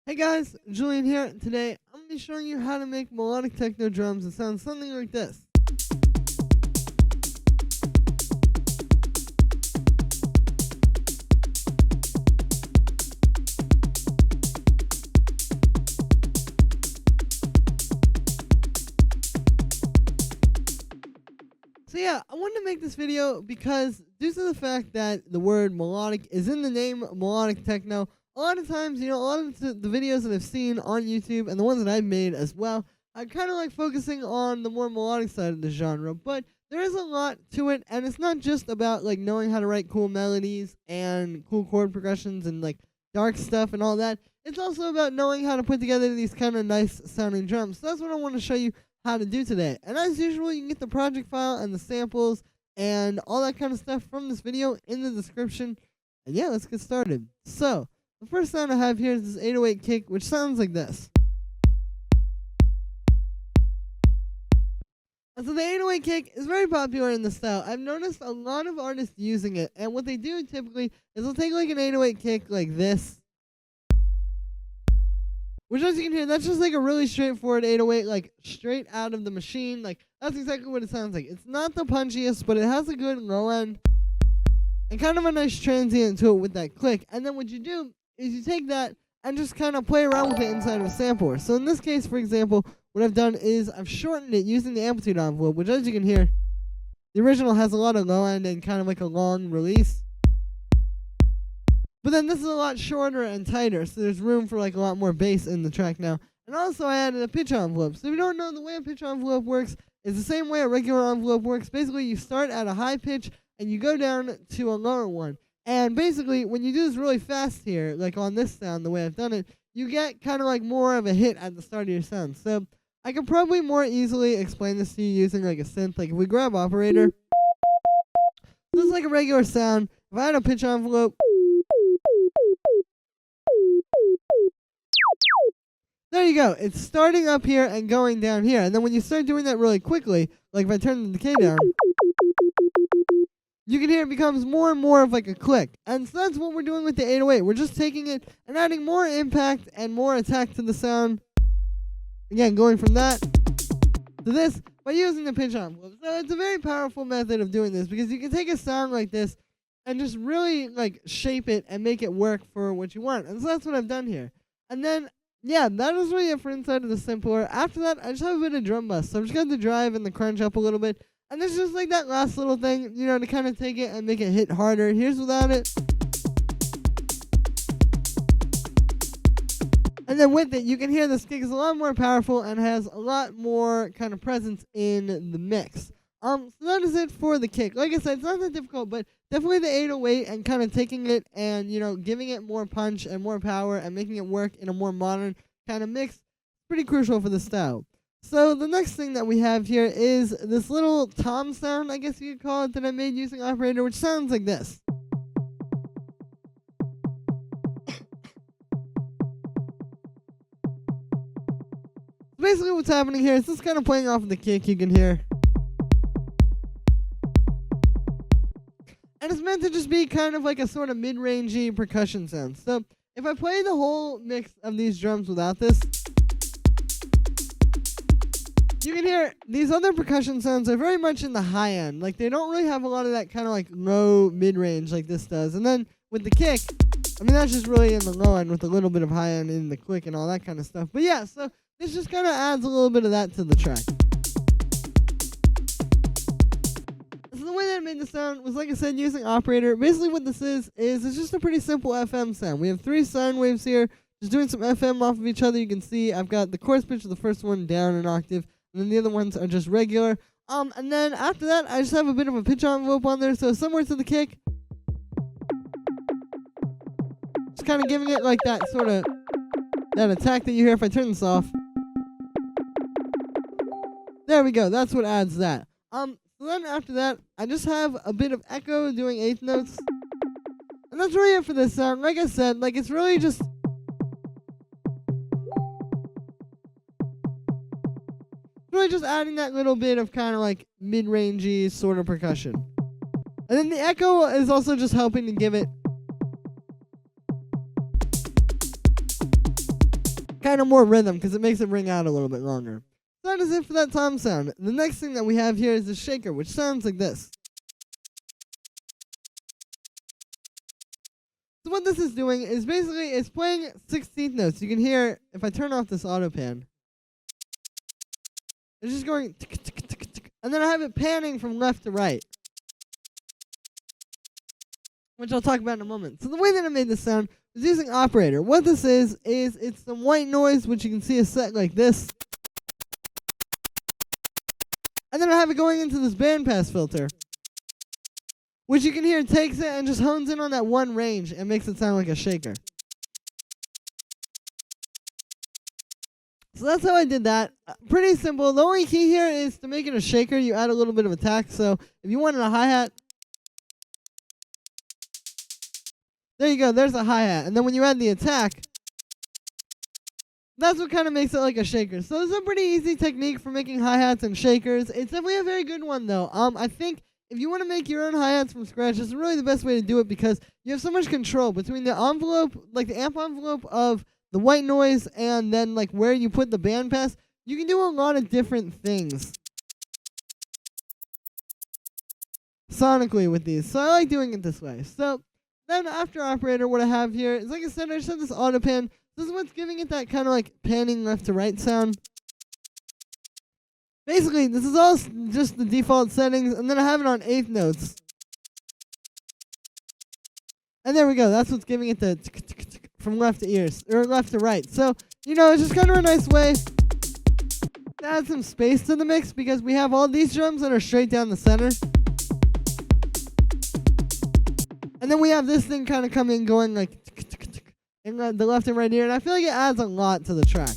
Hey guys, Julian here. Today I'm going to be showing you how to make melodic techno drums that sound something like this. So yeah, I wanted to make this video because due to the fact that the word melodic is in the name melodic techno, a lot of times, a lot of the videos that I've seen on YouTube and the ones that I've made as well, I kind of like focusing on the more melodic side of the genre, but there is a lot to it, and it's not just about like knowing how to write cool melodies and cool chord progressions and like dark stuff and all that. It's also about knowing how to put together these kind of nice sounding drums. So that's what I want to show you how to do today. And as usual, you can get the project file and the samples and all that kind of stuff from this video in the description. And yeah, let's get started. So the first sound I have here is this 808 kick, which sounds like this. And so the 808 kick is very popular in this style. I've noticed a lot of artists using it, and what they do typically is they'll take like an 808 kick like this, which as you can hear, that's just like a really straightforward 808, like straight out of the machine. Like that's exactly what it sounds like. It's not the punchiest, but it has a good low end and kind of a nice transient to it with that click. And then what you do is you take that and just kind of play around with it inside of a sampler. So in this case, for example, what I've done is I've shortened it using the amplitude envelope, which as you can hear, the original has a lot of low end and kind of like a long release. But then this is a lot shorter and tighter, so there's room for like a lot more bass in the track now. And also I added a pitch envelope. So if you don't know, the way a pitch envelope works is the same way a regular envelope works. Basically, you start at a high pitch and you go down to a lower one. And basically, when you do this really fast here, like on this sound, the way I've done it, you get kind of like more of a hit at the start of your sound. So I could probably more easily explain this to you using like a synth. Like if we grab operator, this is like a regular sound. If I had a pitch envelope, there you go. It's starting up here and going down here. And then when you start doing that really quickly, like if I turn the decay down, you can hear it becomes more and more of like a click. And so that's what we're doing with the 808. We're just taking it and adding more impact and more attack to the sound. Again, going from that to this by using the pitch envelope. So it's a very powerful method of doing this because you can take a sound like this and just really like shape it and make it work for what you want. And so that's what I've done here. And then yeah, that is really it for inside of the sampler. After that, I just have a bit of drum bus. So I'm just going to drive and the crunch up a little bit. And there's just like that last little thing, to kind of take it and make it hit harder. Here's without it. And then with it, you can hear this kick is a lot more powerful and has a lot more kind of presence in the mix. So that is it for the kick. Like I said, it's not that difficult, but definitely the 808 and kind of taking it and, giving it more punch and more power and making it work in a more modern kind of mix, pretty crucial for the style. So the next thing that we have here is this little tom sound, I guess you could call it, that I made using operator, which sounds like this. Basically what's happening here is just kind of playing off of the kick you can hear. And it's meant to just be kind of like a sort of mid-rangey percussion sound. So if I play the whole mix of these drums without this, you can hear these other percussion sounds are very much in the high end. Like they don't really have a lot of that kind of like low mid-range like this does. And then with the kick, that's just really in the low end with a little bit of high end in the click and all that kind of stuff. But yeah, so this just kind of adds a little bit of that to the track. So the way that I made the sound was, like I said, using operator. Basically what this is it's just a pretty simple FM sound. We have 3 sine waves here, just doing some FM off of each other. You can see I've got the chorus pitch of the first one down an octave, and then the other ones are just regular. And then after that, I just have a bit of a pitch envelope on there, so similar to the kick. Just kind of giving it like that sort of, that attack that you hear if I turn this off. There we go, that's what adds that. So then after that, I just have a bit of echo doing 8th notes. And that's really it for this sound. Like I said, like it's really just adding that little bit of kind of like mid-rangey sort of percussion. And then the echo is also just helping to give it kind of more rhythm because it makes it ring out a little bit longer. So that is it for that tom sound. The next thing that we have here is the shaker, which sounds like this. So what this is doing is basically it's playing 16th notes. You can hear if I turn off this auto pan. It's just going tick, tick, tick, tick, and then I have it panning from left to right, which I'll talk about in a moment. So the way that I made this sound is using operator. What this is it's some white noise, which you can see is set like this. And then I have it going into this bandpass filter, which you can hear takes it and just hones in on that one range and makes it sound like a shaker. So that's how I did that. Pretty simple. The only key here is to make it a shaker, you add a little bit of attack. So if you wanted a hi-hat, there you go, there's a hi-hat. And then when you add the attack, that's what kind of makes it like a shaker. So this is a pretty easy technique for making hi-hats and shakers. It's definitely a very good one though. I think if you want to make your own hi-hats from scratch, this is really the best way to do it because you have so much control between the envelope, like the amp envelope of the white noise and then like where you put the bandpass. You can do a lot of different things sonically with these. So I like doing it this way. So then after operator, what I have here is, like I said, I just have this auto pan. This is what's giving it that kind of like panning left to right sound. Basically, this is all just the default settings, and then I have it on 8th notes. And there we go. That's what's giving it the from left to ears, or left to right. So, you know, it's just kind of a nice way to add some space to the mix because we have all these drums that are straight down the center. And then we have this thing kind of coming going like in the left and right ear, and I feel like it adds a lot to the track.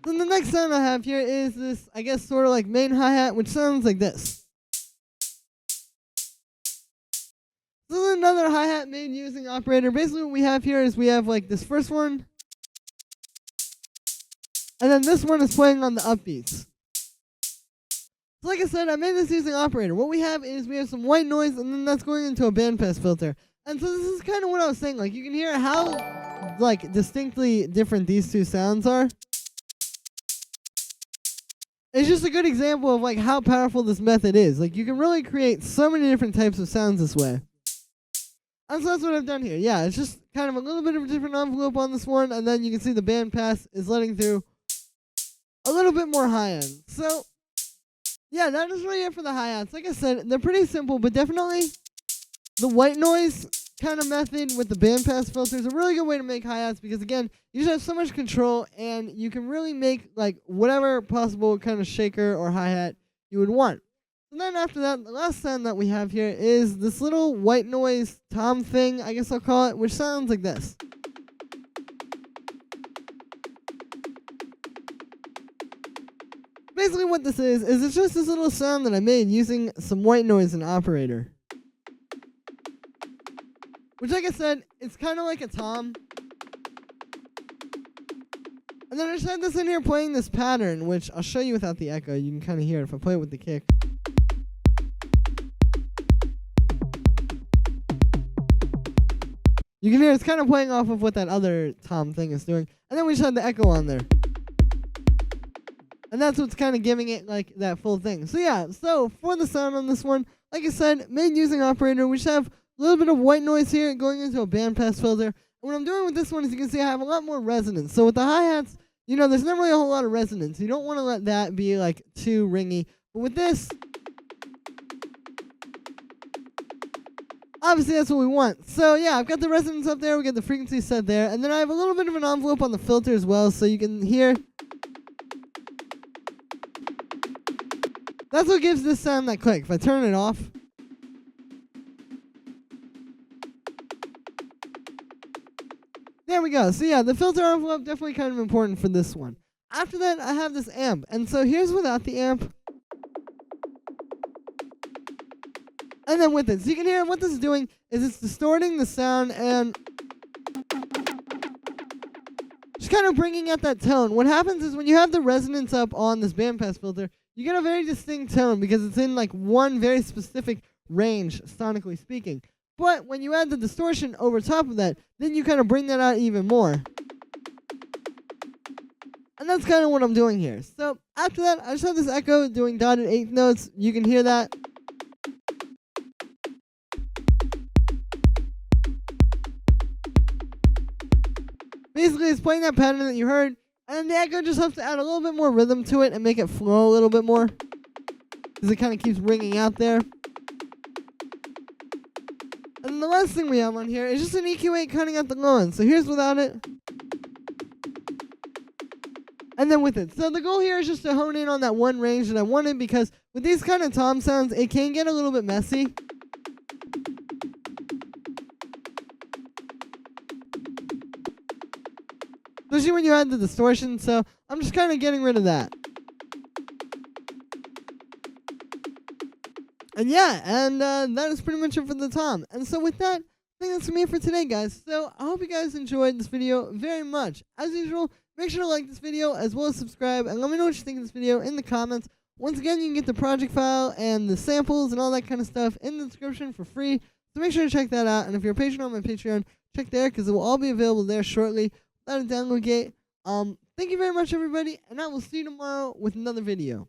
Then the next sound I have here is this, I guess, sort of like main hi-hat, which sounds like this. This is another hi-hat made using operator. Basically what we have here is we have like this first one, and then this one is playing on the upbeats. So like I said, I made this using operator. What we have is we have some white noise, and then that's going into a bandpass filter. And so this is kind of what I was saying. Like, you can hear how like distinctly different these two sounds are. It's just a good example of like how powerful this method is. Like, you can really create so many different types of sounds this way. And so that's what I've done here. Yeah, it's just kind of a little bit of a different envelope on this one, and then you can see the bandpass is letting through a little bit more high end. So yeah, that is really it for the hi-hats. Like I said, they're pretty simple, but definitely the white noise kind of method with the bandpass filter is a really good way to make hi-hats because, again, you just have so much control and you can really make like whatever possible kind of shaker or hi-hat you would want. And then after that, the last sound that we have here is this little white noise tom thing, I guess I'll call it, which sounds like this. Basically what this is it's just this little sound that I made using some white noise and operator. Which, like I said, it's kind of like a tom. And then I just had this in here playing this pattern, which I'll show you without the echo. You can kind of hear it if I play it with the kick. You can hear it's kind of playing off of what that other tom thing is doing. And then we just had the echo on there. And that's what's kind of giving it like that full thing. So yeah, so for the sound on this one, like I said, made using operator, we just have a little bit of white noise here going into a bandpass filter. And what I'm doing with this one is you can see I have a lot more resonance. So with the hi-hats, you know, there's not really a whole lot of resonance. You don't want to let that be like too ringy. But with this, obviously that's what we want. So yeah, I've got the resonance up there, we got the frequency set there, and then I have a little bit of an envelope on the filter as well, so you can hear. That's what gives this sound that click. If I turn it off, there we go. So yeah, the filter envelope definitely kind of important for this one. After that, I have this amp, and so here's without the amp, and then with it. So you can hear what this is doing is it's distorting the sound and just kind of bringing out that tone. What happens is when you have the resonance up on this bandpass filter, you get a very distinct tone because it's in like one very specific range, sonically speaking. But when you add the distortion over top of that, then you kind of bring that out even more. And that's kind of what I'm doing here. So after that, I just have this echo doing dotted eighth notes. You can hear that. Basically, it's playing that pattern that you heard, and the echo just has to add a little bit more rhythm to it and make it flow a little bit more, because it kind of keeps ringing out there. And the last thing we have on here is just an EQ8 cutting out the low end. So here's without it, and then with it. So the goal here is just to hone in on that one range that I wanted, because with these kind of tom sounds, it can get a little bit messy. Especially when you add the distortion, so I'm just kind of getting rid of that. And yeah, and that is pretty much it for the tom. And so with that, I think that's me for today, guys. So I hope you guys enjoyed this video very much. As usual, make sure to like this video as well as subscribe, and let me know what you think of this video in the comments. Once again, you can get the project file and the samples and all that kind of stuff in the description for free. So make sure to check that out. And if you're a patron on my Patreon, check there, because it will all be available there shortly without a download gate. Thank you very much, everybody, and I will see you tomorrow with another video.